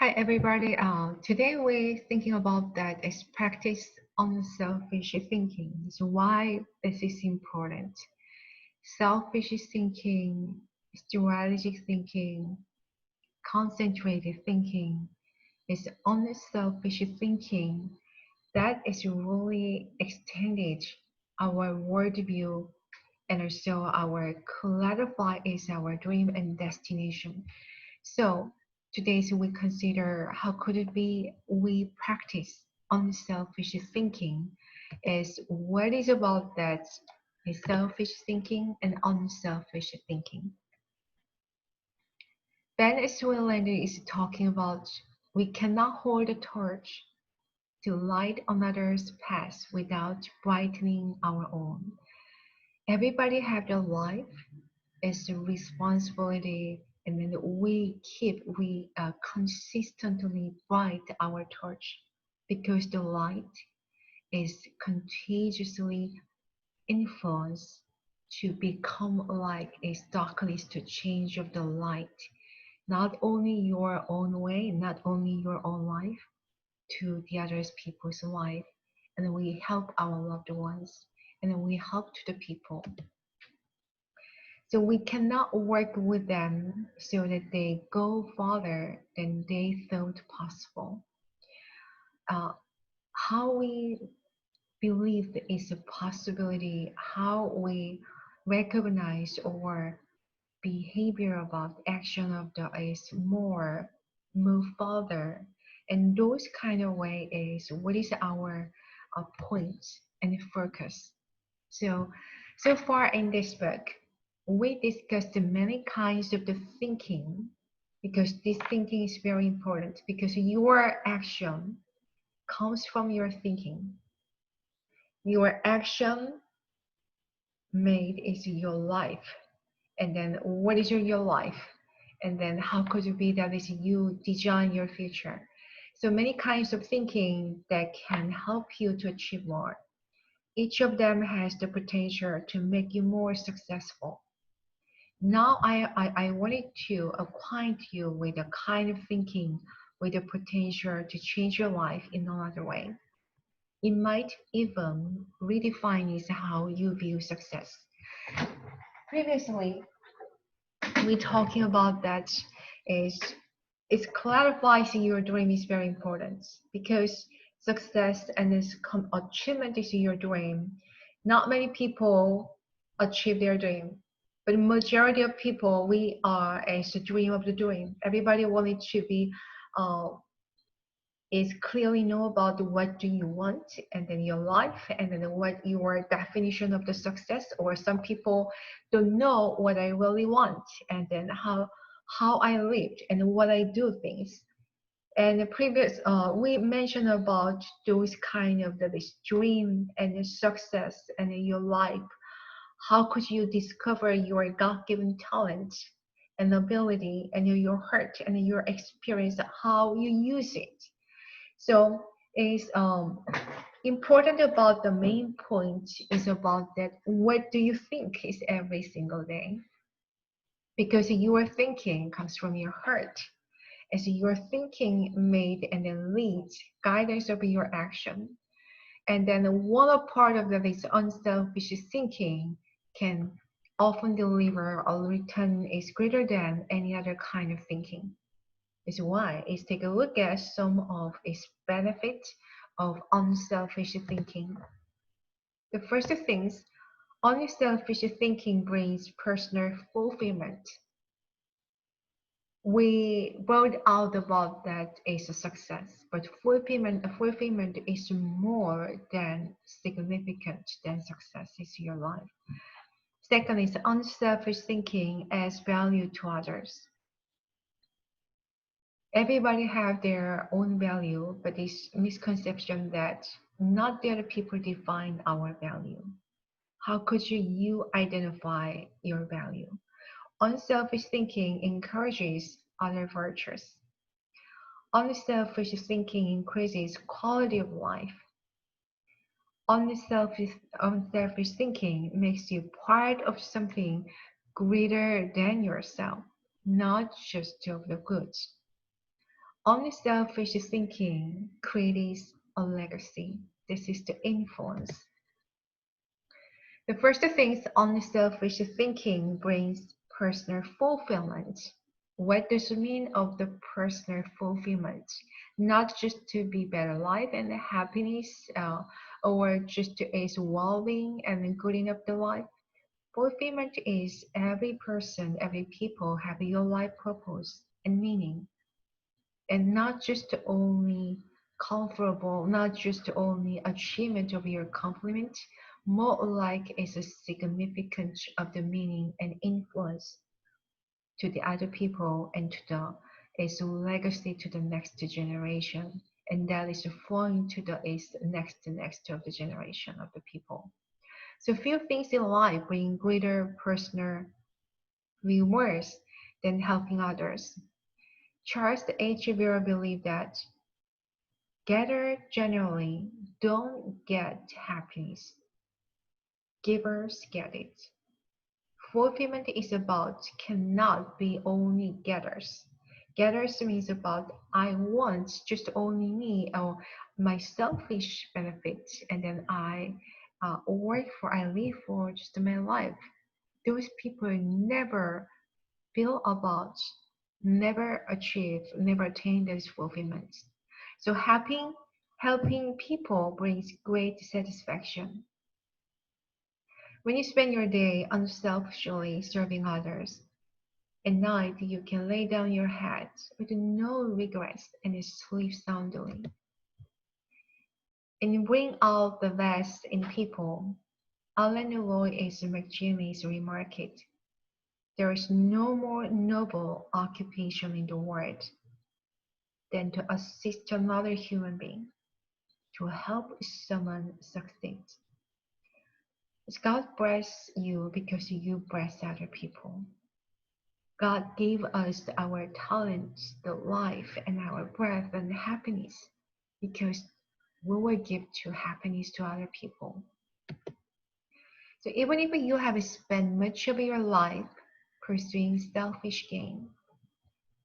Hi everybody. Today we're thinking about that is practice unselfish thinking. So why this is important? Selfish thinking, strategic thinking, concentrated thinking is unselfish thinking that is really extended our worldview and also our clarify is our dream and destination. So today we consider how could it be we practice unselfish thinking is what is about that is selfish thinking and unselfish thinking. Ben Swinland is talking about we cannot hold a torch to light another's path without brightening our own. Everybody have their life, is a responsibility, and then we consistently bright our torch because the light is contagiously influenced to become like a darkness to change of the light, not only your own way, not only your own life, to the others people's life, and then we help our loved ones, and then we help to the people. So we cannot work with them so that they go farther than they thought possible. Uh, how we believe is a possibility, how we recognize or behavior about action of the is more move further, and those kind of way is what is our point and focus. So far in this book, we discussed many kinds of the thinking because this thinking is very important because your action comes from your thinking. Your action made is your life. And then what is your life? And then how could it be that is you design your future? So many kinds of thinking that can help you to achieve more. Each of them has the potential to make you more successful. Now I wanted to acquaint you with the kind of thinking with the potential to change your life in another way. It might even redefine is how you view success. Previously, we talking about that is it clarifies your dream is very important because success and this achievement is your dream. Not many people achieve their dream, but majority of people we are as the dream of the dream. Everybody wanted to be uh, is clearly know about what do you want and then your life and then what your definition of the success, or some people don't know what I really want and then how I lived and what I do things. And the previous we mentioned about those kind of the this dream and the success and your life. How could you discover your God-given talent and ability and your heart and your experience, how you use it? So it's important about the main point is about that what do you think is every single day? Because your thinking comes from your heart. As your thinking made and then leads guidance of your action. And then one part of that is unselfish thinking can often deliver a return is greater than any other kind of thinking. Is why is take a look at some of its benefits of unselfish thinking. The first things, unselfish thinking brings personal fulfillment. We brought out about that is a success, but fulfillment is more than significant than success is your life. Second is unselfish thinking as value to others. Everybody have their own value, but this misconception that not the other people define our value. How could you identify your value? Unselfish thinking encourages other virtues. Unselfish thinking increases quality of life. Unselfish thinking makes you part of something greater than yourself, not just of the goods. Unselfish thinking creates a legacy. This is the influence. The first thing is unselfish thinking brings personal fulfillment. What does it mean of the personal fulfillment? Not just to be better life and happiness, or just to is well-being and good enough the life. Fulfillment is every person, every people have your life purpose and meaning, and not just only comfortable, not just only achievement of your compliment, more like is a significance of the meaning and influence to the other people and to the is a legacy to the next generation, and that is flowing to the is next of the generation of the people. So few things in life bring greater personal rewards than helping others. Charles H. Vera believed that getters generally don't get happiness, givers get it. Fulfillment is about cannot be only getters. Getters means about I want just only me or my selfish benefits, and then I work for, I live for just my life. Those people never feel about, never achieve, never attain those fulfillments. So helping people brings great satisfaction. When you spend your day unselfishly serving others, at night you can lay down your head with no regrets and sleep soundly. And you bring out the best in people. Alan Lloyd is McGinney's remarked, there is no more noble occupation in the world than to assist another human being, to help someone succeed. God bless you because you bless other people. God gave us our talents, the life, and our breath and happiness because we will give to happiness to other people. So even if you have spent much of your life pursuing selfish gain,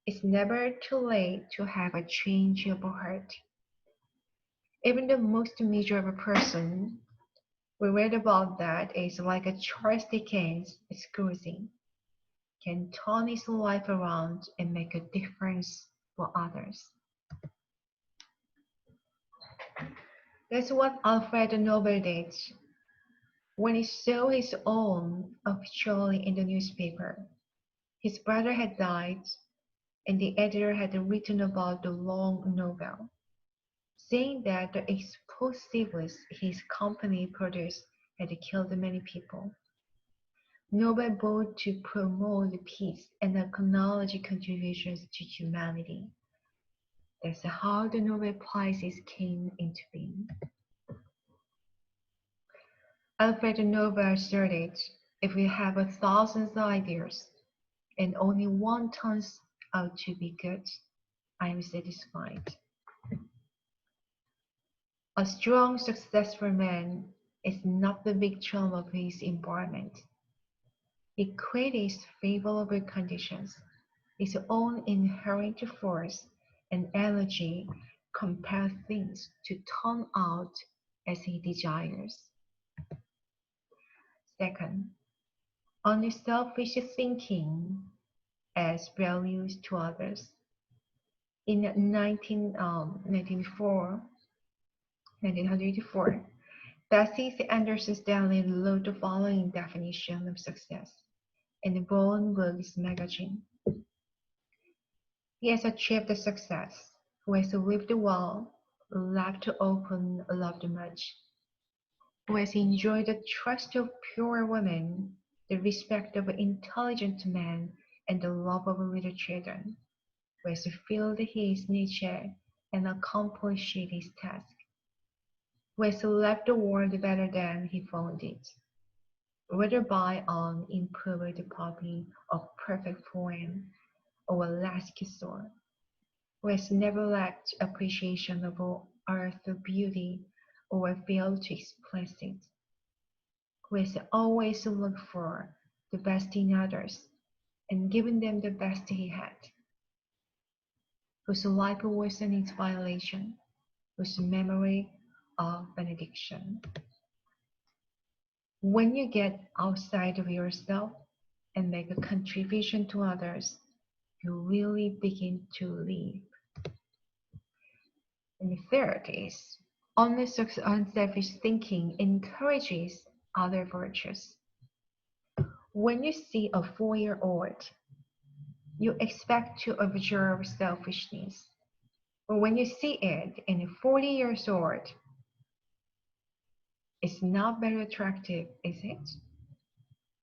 it's never too late to have a change of heart. Even the most miserable person, we read about that, is like a Charles Dickens cruising, can turn his life around and make a difference for others. That's what Alfred Nobel did when he saw his own obituary in the newspaper. His brother had died, and the editor had written about the long novel, saying that the explosives his company produced had killed many people. Nobel vowed to promote peace and acknowledge contributions to humanity. That's how the Nobel Prizes came into being. Alfred Nobel asserted, if we have 1,000 ideas and only one turns out to be good, I am satisfied. A strong, successful man is not the victim of his environment. He creates favorable conditions. His own inherent force and energy compel things to turn out as he desires. Second, unselfish thinking as values to others. In 1984, Bessie Anderson Stanley wrote the following definition of success in the Brown Books magazine. He has achieved success, who has lived well, laughed open, loved much, who has enjoyed the trust of pure women, the respect of intelligent men, and the love of little children, who has filled his nature and accomplished his task, who has left the world better than he found it, whether by an improved copy of perfect poem or a last sword, who has never lacked appreciation of earth's beauty or failed to express it, who has always looked for the best in others and given them the best he had, whose life was in its violation, whose memory of benediction. When you get outside of yourself and make a contribution to others, you really begin to live. And the third is unselfish thinking encourages other virtues. When you see a 4-year-old, you expect to observe selfishness. But when you see it in a 40 years old, it's not very attractive, is it?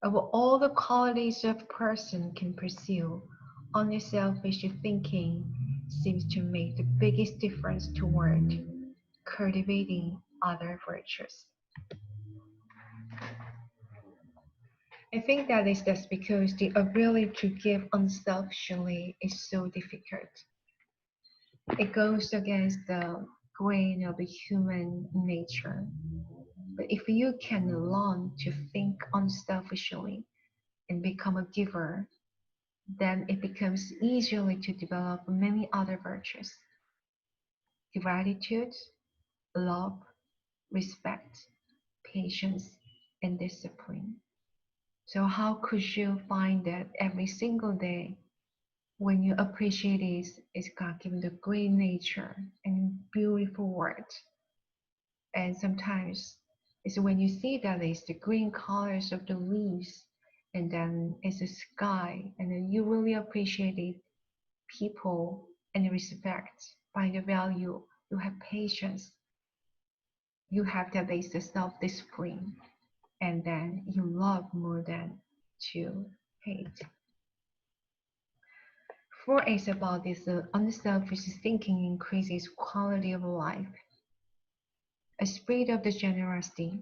Of all the qualities a person can pursue, unselfish thinking seems to make the biggest difference toward cultivating other virtues. I think that is just because the ability to give unselfishly is so difficult. It goes against the grain of human nature. But if you can learn to think unselfishly and become a giver, then it becomes easier to develop many other virtues: gratitude, love, respect, patience, and discipline. So how could you find that every single day when you appreciate is God given the great nature and beautiful world? And sometimes it's when you see that it's the green colors of the leaves, and then it's the sky, and then you really appreciate it, people, and respect by the value. You have patience, you have that is the self-discipline, and then you love more than to hate. Four is about this unselfish thinking increases quality of life. A spirit of the generosity.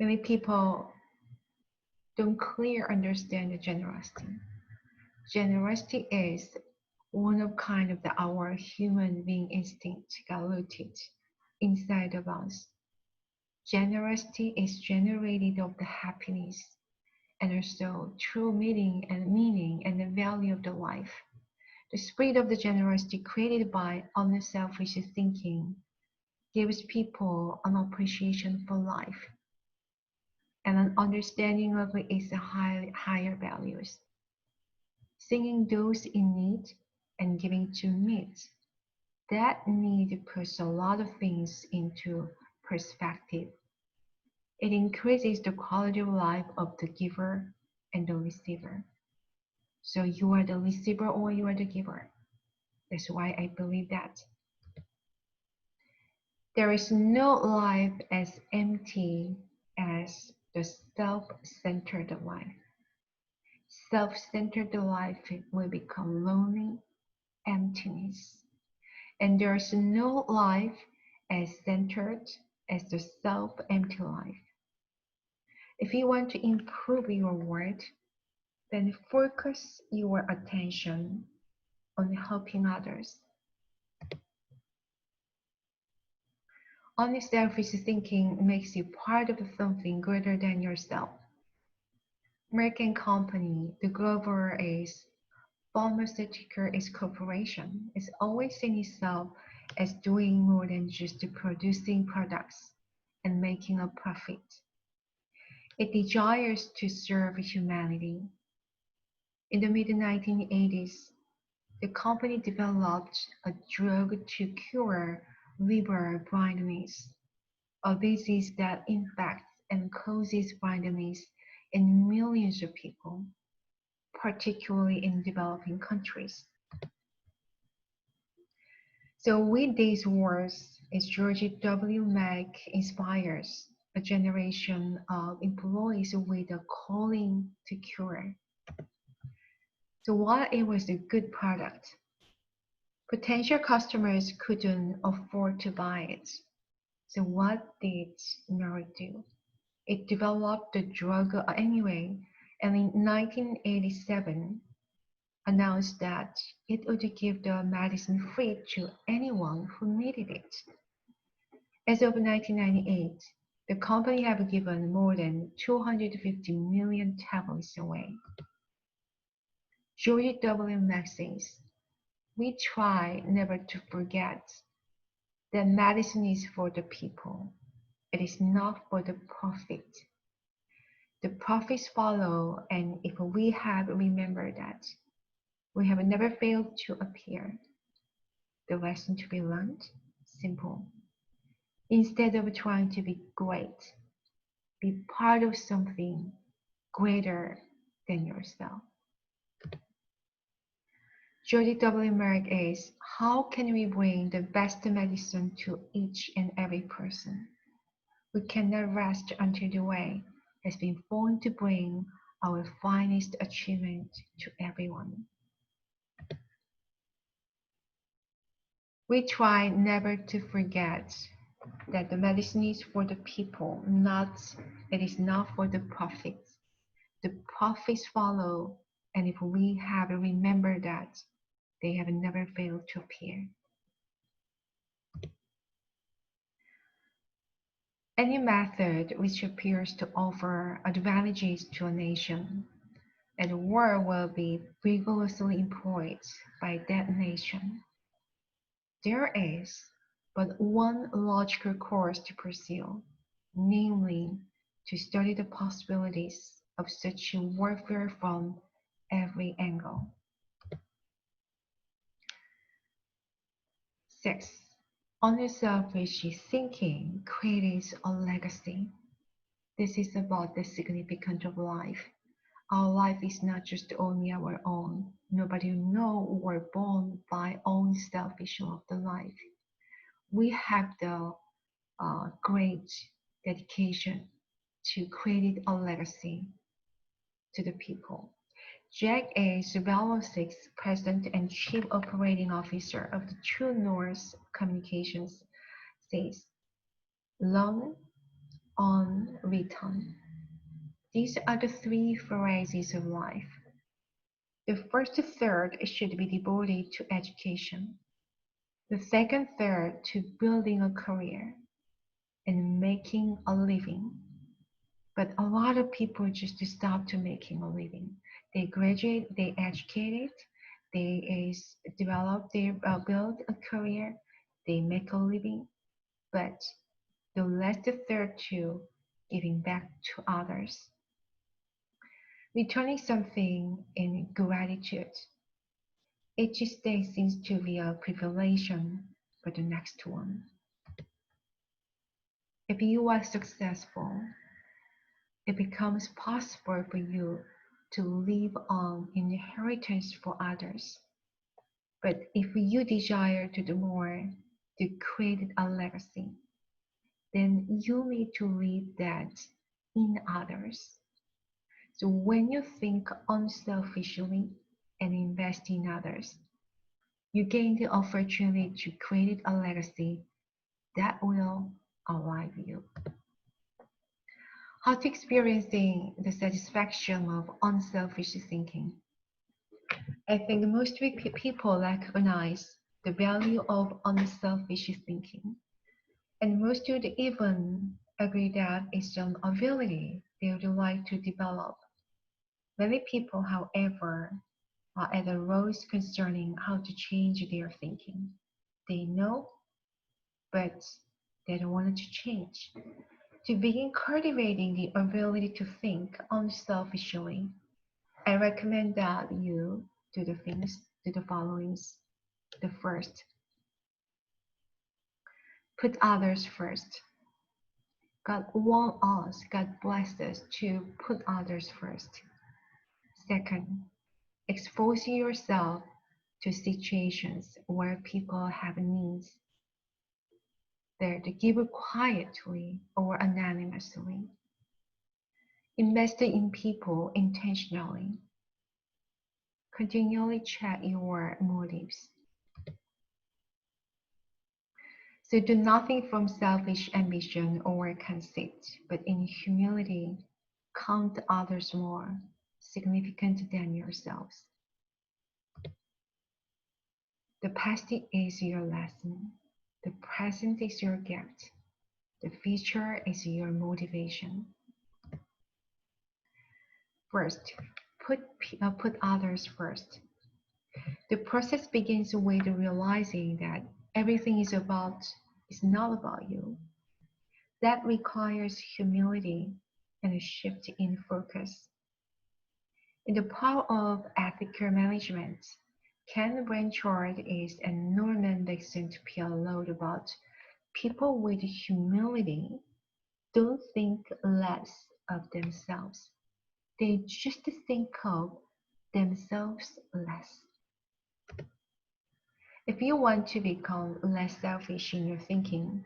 Many people don't clearly understand the generosity. Generosity is one of kind of our human being instinct got rooted inside of us. Generosity is generated of the happiness and also true meaning and the value of the life. The spirit of the generosity created by unselfish thinking gives people an appreciation for life and an understanding of its higher values. Seeing those in need and giving to meet that need puts a lot of things into perspective. It increases the quality of life of the giver and the receiver. So you are the receiver or you are the giver. That's why I believe that. There is no life as empty as the self-centered life. Self-centered life will become lonely, emptiness. And there is no life as centered as the self-empty life. If you want to improve your world, then focus your attention on helping others. Unselfish thinking makes you part of something greater than yourself. American company, the global is pharmaceutical is corporation, is always seeing itself as doing more than just producing products and making a profit. It desires to serve humanity. In the mid-1980s, the company developed a drug to cure liver blindness, a disease that infects and causes blindness in millions of people, particularly in developing countries. So with these words, as George W. Mack inspires a generation of employees with a calling to cure. So while it was a good product, potential customers couldn't afford to buy it. So what did Nerd do? It developed the drug anyway, and in 1987 announced that it would give the medicine free to anyone who needed it. As of 1998, the company have given more than 250 million tablets away. George W. Mack says, We try never to forget that medicine is for the people. It is not for the profit. The profits follow, and if we have remembered that, we have never failed to appear. The lesson to be learned? Simple. Instead of trying to be great, be part of something greater than yourself. Jody W. Merrick is, how can we bring the best medicine to each and every person? We cannot rest until the way has been formed to bring our finest achievement to everyone. We try never to forget that the medicine is for the people, it is not for the profits. The profits follow, and if we have remembered that, they have never failed to appear. Any method which appears to offer advantages to a nation and war will be rigorously employed by that nation. There is but one logical course to pursue, namely to study the possibilities of such warfare from every angle. 6. Unselfish thinking creates a legacy. This is about the significance of life. Our life is not just only our own. Nobody know we're born by own selfish of the life. We have the great dedication to create a legacy to the people. Jack A. BUS660, President and Chief Operating Officer of the True North Communications, says, "Long on return." These are the three phases of life. The first third should be devoted to education. The second third to building a career and making a living. But a lot of people just stop to making a living. They graduate, they educated, they develop, they build a career, they make a living. But the last third to giving back to others, returning something in gratitude. Each day seems to be a preparation for the next one. If you are successful, it becomes possible for you to leave an inheritance for others. But if you desire to do more, to create a legacy, then you need to leave that in others. So when you think unselfishly and invest in others, you gain the opportunity to create a legacy that will outlive you. How to experiencing the satisfaction of unselfish thinking. I think most people recognize the value of unselfish thinking, and most would even agree that it's an ability they would like to develop. Many people, however, are at a loss concerning how to change their thinking. They know, but they don't want to change. To begin cultivating the ability to think unselfishly, I recommend that you do the following. The first, put others first. God wants us, God bless us to put others first. Second, expose yourself to situations where people have needs. They're to give quietly or anonymously. Invest in people intentionally. Continually check your motives. So do nothing from selfish ambition or conceit, but in humility count others more significant than yourselves. The past is your lesson. The present is your gift. The future is your motivation. First, put others first. The process begins with realizing that everything is not about you. That requires humility and a shift in focus. In the power of ethical management, Ken Blanchard is and Norman Dixon speak a lot about people with humility don't think less of themselves. They just think of themselves less. If you want to become less selfish in your thinking,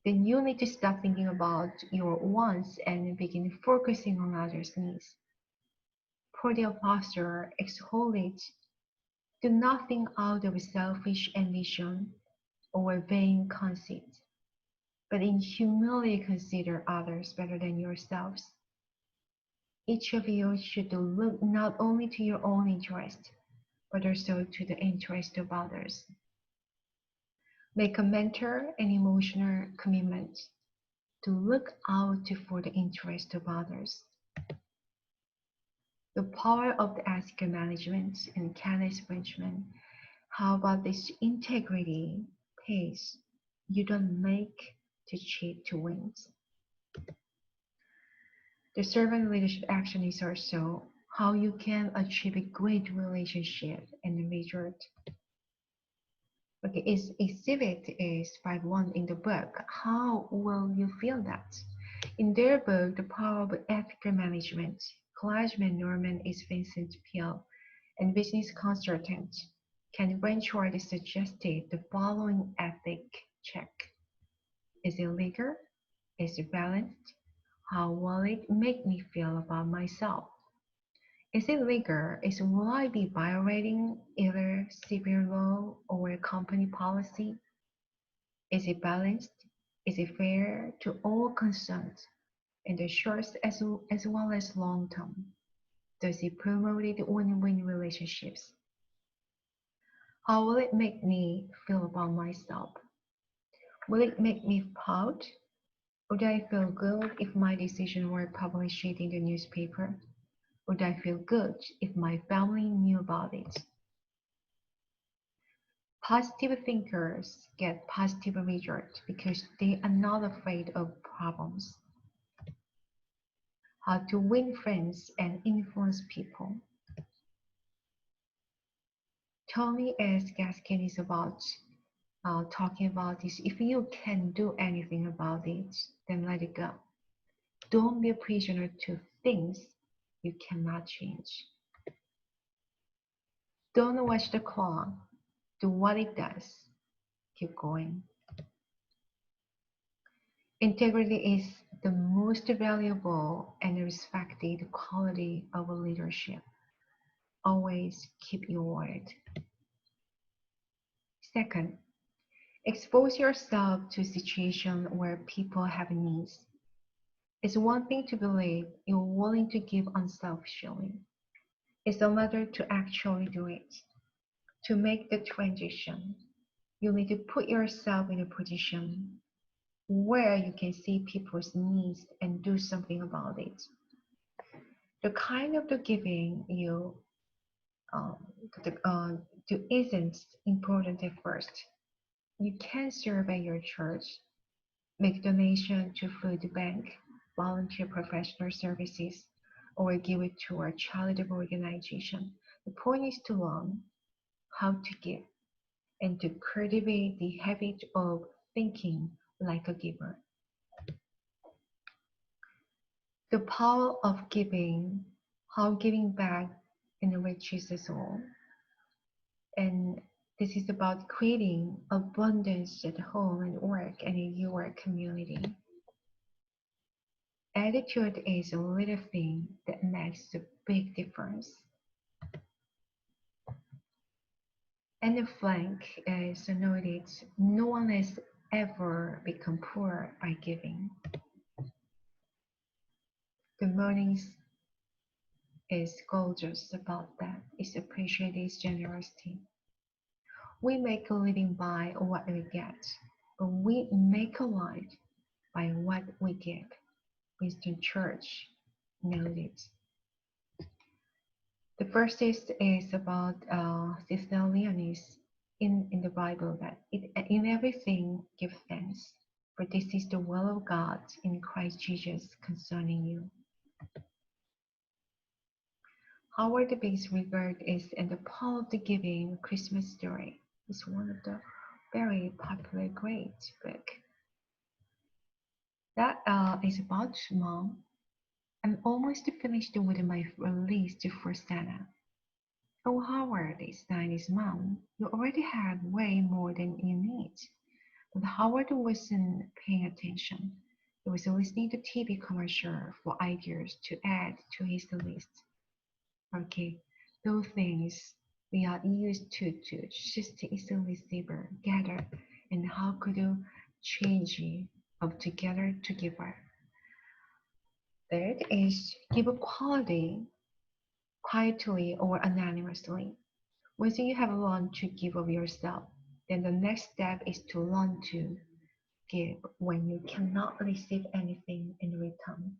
then you need to stop thinking about your wants and begin focusing on others' needs. For the apostle exhorted, do nothing out of selfish ambition or vain conceit, but in humility consider others better than yourselves. Each of you should look not only to your own interest, but also to the interest of others. Make a mental and emotional commitment to look out for the interest of others. The power of the ethical management and careless management. How about this integrity pays? You don't make to cheat to win. The servant leadership action is also how you can achieve a great relationship and measure it. Okay, is exhibit is 5.1 in the book. How will you feel that? In their book, The Power of Ethical Management, Klageman Norman is Vincent Peale and business consultant Ken Blanchard suggested the following ethic check. Is it legal? Is it balanced? How will it make me feel about myself? Is it legal? Will I be violating either civil law or company policy? Is it balanced? Is it fair to all concerned in the short as well as long term? Does it promote win-win relationships? How will it make me feel about myself? Will it make me proud? Would I feel good if my decision were published in the newspaper? Would I feel good if my family knew about it? Positive thinkers get positive results because they are not afraid of problems. How to win friends and influence people. Tony S. Gaskin is about talking about this. If you can do anything about it, then let it go. Don't be a prisoner to things you cannot change. Don't watch the clock. Do what it does. Keep going. Integrity is the most valuable and respected quality of leadership. Always keep your word. Second, expose yourself to situations where people have needs. It's one thing to believe you're willing to give unselfishly. It's another to actually do it. To make the transition, you need to put yourself in a position where you can see people's needs and do something about it. The kind of the giving you um, do isn't important at first. You can serve at your church, make donation to food bank, volunteer professional services, or give it to a charitable organization. The point is to learn how to give and to cultivate the habit of thinking like a giver. The power of giving, how giving back enriches us all. And this is about creating abundance at home and work and in your community. Attitude is a little thing that makes a big difference. And the flank is noted, no one has ever become poor by giving. The mornings is gorgeous about that. It appreciates generosity. We make a living by what we get, but we make a life by what we give. Winston Church noted. The first is about Sister Leonis in the Bible that in everything give thanks, for this is the will of God in Christ Jesus concerning you. Howard the Big's Regard is in the Paul of the Giving Christmas story. It's one of the very popular great book. That is about mom. I'm almost finished with my list for Santa. Oh, Howard, sighed his mom. You already have way more than you need. But Howard wasn't paying attention. He was listening to TV commercial for ideas to add to his list. Okay, those things we are used to just easily saber, gather, and how could you change of together together. Third is give quality quietly or anonymously. Once you have learned to give of yourself, then the next step is to learn to give when you cannot receive anything in return.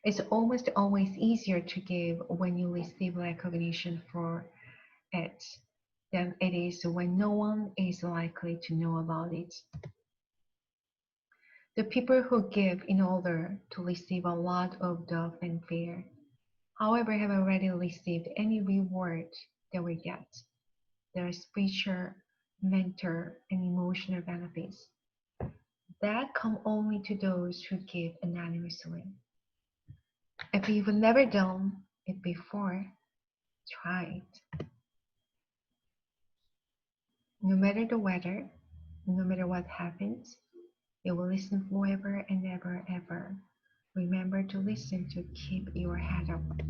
It's almost always easier to give when you receive recognition for it than it is when no one is likely to know about it. The people who give in order to receive a lot of the fanfare, however, have already received any reward they will get. There are spiritual, mental, and emotional benefits that come only to those who give anonymously. If you've never done it before, try it. No matter the weather, no matter what happens, you will listen forever and ever, ever. Remember to listen to keep your head up.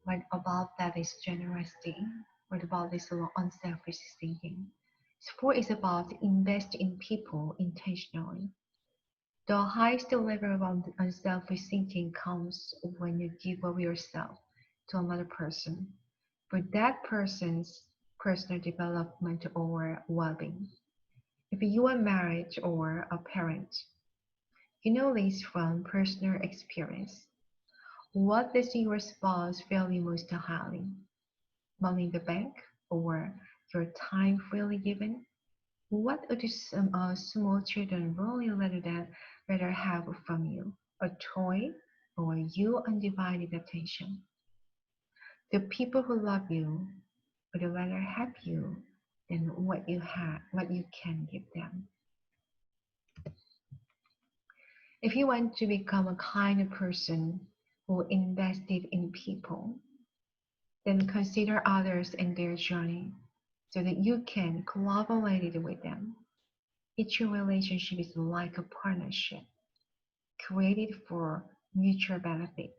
What about that is generosity? What about this unselfish thinking? Sport is about invest in people intentionally. The highest level of unselfish thinking comes when you give of yourself to another person for that person's personal development or well-being. If you are married or a parent, you know this from personal experience. What does your spouse value most highly? Money in the bank or your time freely given? What do some small children really rather have from you? A toy or your undivided attention? The people who love you would rather have you than what you can give them. If you want to become a kind of person who invested in people, then consider others and their journey so that you can collaborate with them. Each relationship is like a partnership created for mutual benefit.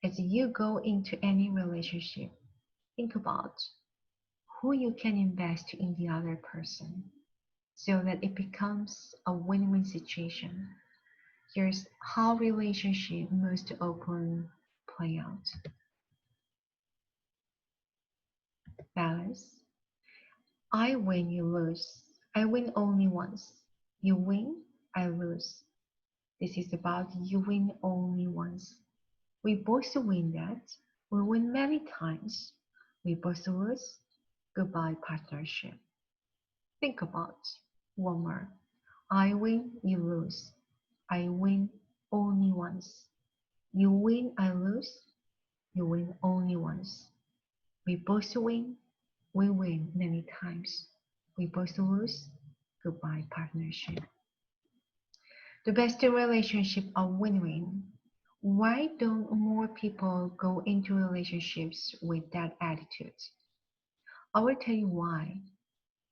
As you go into any relationship, think about who you can invest in the other person so that it becomes a win-win situation. Here's how relationship most often play out. Balance. I win, you lose. I win only once. You win, I lose. This is about you win only once. We both win that. We win many times. We both lose. Goodbye partnership. Think about one more. I win, you lose. I win only once. You win, I lose. You win only once. We both win. We win many times. We both lose. Goodbye partnership. The best relationship are win-win. Why don't more people go into relationships with that attitude? I will tell you why.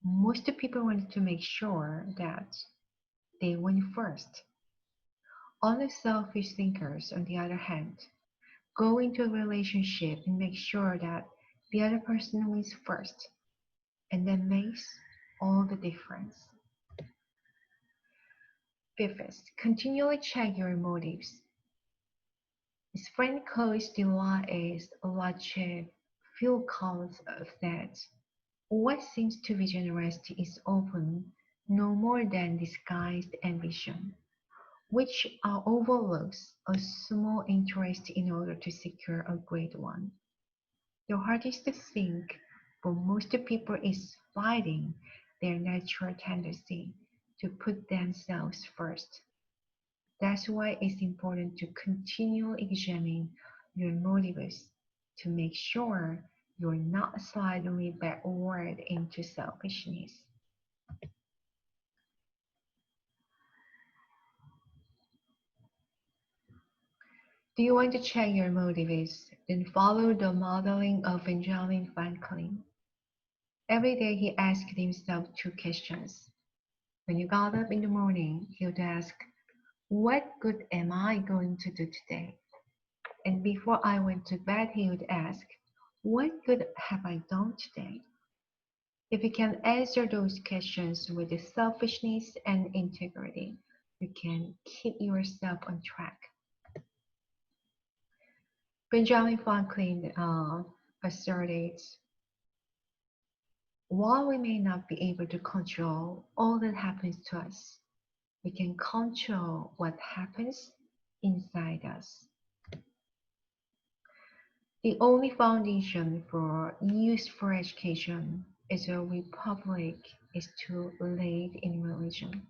Most people want to make sure that they win first. Only selfish thinkers, on the other hand, go into a relationship and make sure that the other person wins first, and that makes all the difference. Fifth, continually check your motives. His friend Coach Dela's Lache Phil calls that what seems to be generosity is often no more than disguised ambition. which overlooks a small interest in order to secure a great one. The hardest thing for most people is fighting their natural tendency to put themselves first. That's why it's important to continually examine your motives to make sure you're not sliding backward into selfishness. Do you want to check your motives? Then follow the modeling of Benjamin Franklin. Every day he asked himself two questions. When you got up in the morning, he would ask, what good am I going to do today? And before I went to bed, he would ask, what good have I done today? If you can answer those questions with selfishness and integrity, you can keep yourself on track. Benjamin Franklin asserted, while we may not be able to control all that happens to us, we can control what happens inside us. The only foundation for useful education is a republic is too late in religion.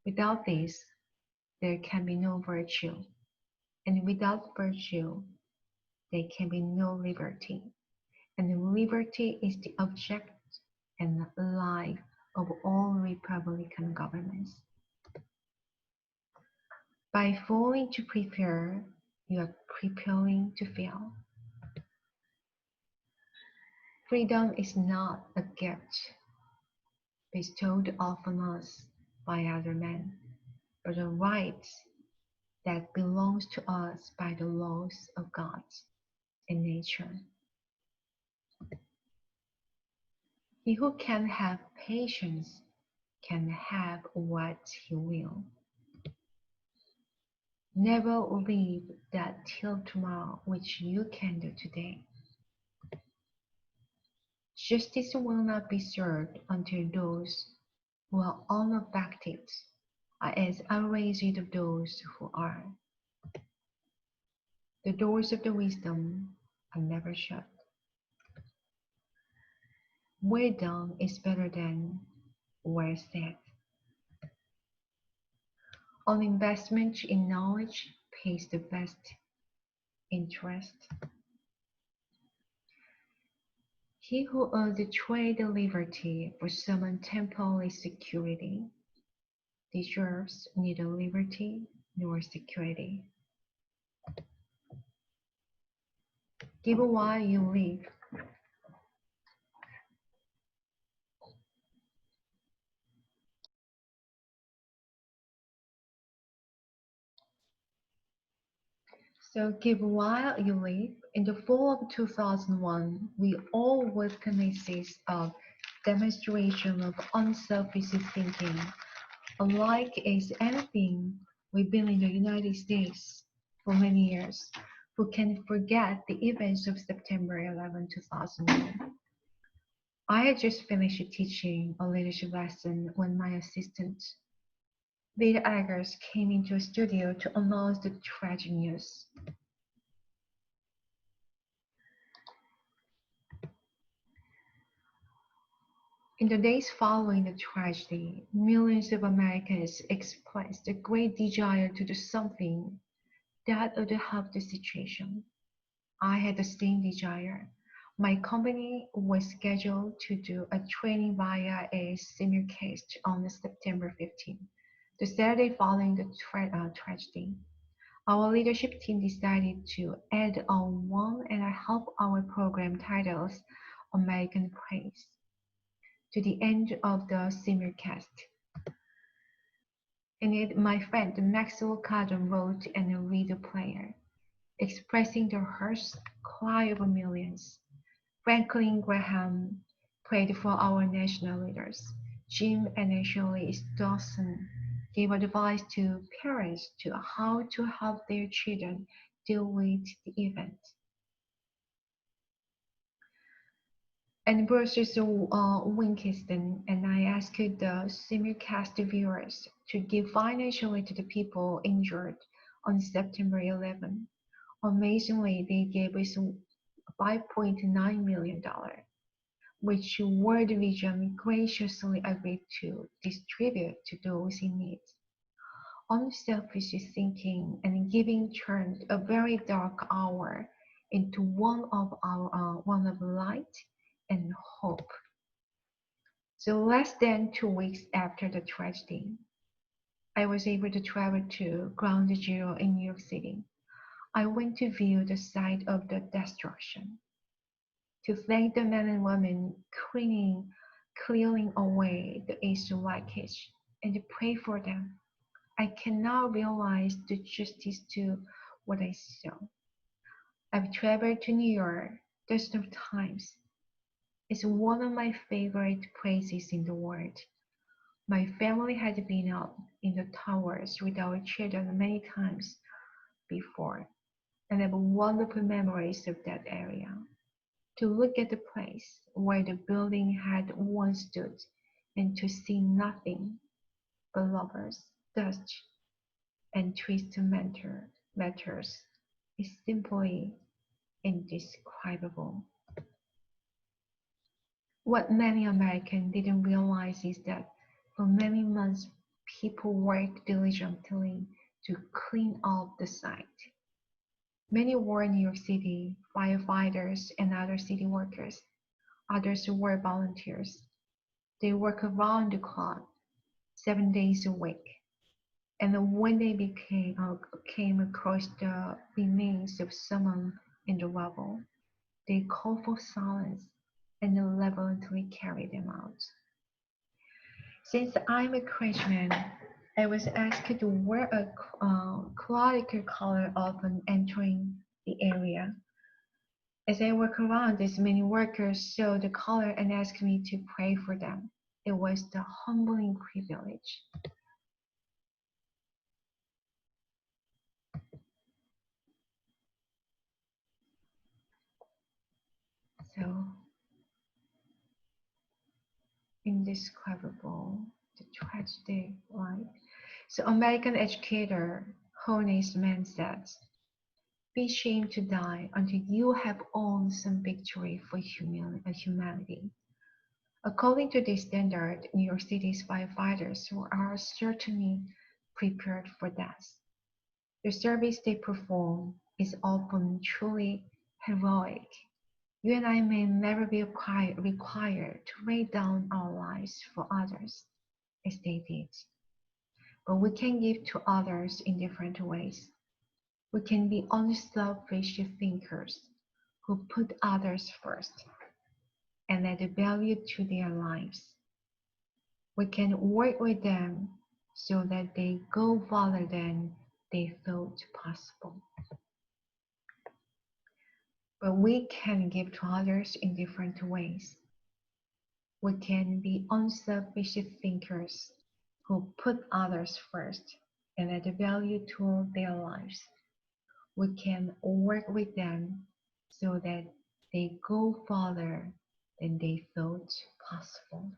Without this, there can be no virtue, and without virtue, there can be no liberty. And liberty is the object and life of all republican governments. By failing to prepare, you are preparing to fail. Freedom is not a gift bestowed upon us by other men, but a right that belongs to us by the laws of God and nature. He who can have patience can have what he will. Never leave that till tomorrow which you can do today. Justice will not be served until those who are unaffected are as outraged of those who are. The doors of the wisdom are never shut. Well done is better than well said. An investment in knowledge pays the best interest. He who owns a trade liberty for some temporary security deserves neither liberty nor security. Give while you live. So give while you live. In the fall of 2001, we all witnesses a demonstration of unselfish thinking. Unlike as anything, we've been in the United States for many years. Who can forget the events of September 11, 2001? I had just finished teaching a leadership lesson when my assistant, Veda Eggers, came into a studio to announce the tragic news. In the days following the tragedy, millions of Americans expressed a great desire to do something that would help the situation. I had the same desire. My company was scheduled to do a training via a simulcast on September 15th, the Saturday following the tragedy. Our leadership team decided to add on 1.5 hour program titled American Praise to the end of the simulcast. In it, my friend Maxwell Cardon wrote and read the prayer, expressing the harsh cry of millions. Franklin Graham prayed for our national leaders. Jim and Ashley Dawson gave advice to parents to how to help their children deal with the event. And Bruce Winkiston and I asked the simulcast viewers to give financial aid to the people injured on September 11. Amazingly, they gave us $5.9 million, which World Vision graciously agreed to distribute to those in need. Unselfish thinking and giving turned a very dark hour into one of light and hope. So less than 2 weeks after the tragedy, I was able to travel to Ground Zero in New York City. I went to view the site of the destruction, to thank the men and women clearing away the ash wreckage, and to pray for them. I cannot realize the justice to what I saw. I've traveled to New York dozens of times. It's one of my favorite places in the world. My family had been up in the towers with our children many times before, and I have wonderful memories of that area. To look at the place where the building had once stood and to see nothing but lovers, dust, and twisted matters is simply indescribable. What many Americans didn't realize is that for many months people worked diligently to clean up the site. Many were New York City firefighters and other city workers. Others were volunteers. They work around the clock, 7 days a week. And when they came across the remains of someone in the rubble, they called for silence and reverently carried them out. Since I'm a Christian, I was asked to wear a clerical collar upon entering the area. As I walk around, as many workers saw the collar and asked me to pray for them. It was the humbling privilege. So indescribable, the tragedy, right? So American educator Honest Man says, be ashamed to die until you have won some victory for humanity. According to this standard, New York City's firefighters are certainly prepared for death. The service they perform is often truly heroic. You and I may never be required to lay down our lives for others as they did, but we can give to others in different ways. We can be unselfish thinkers who put others first and add value to their lives. We can work with them so that they go farther than they thought possible. But we can give to others in different ways. We can be unselfish thinkers who put others first and add value to their lives. We can work with them so that they go farther than they thought possible.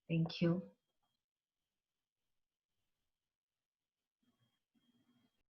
Thank you.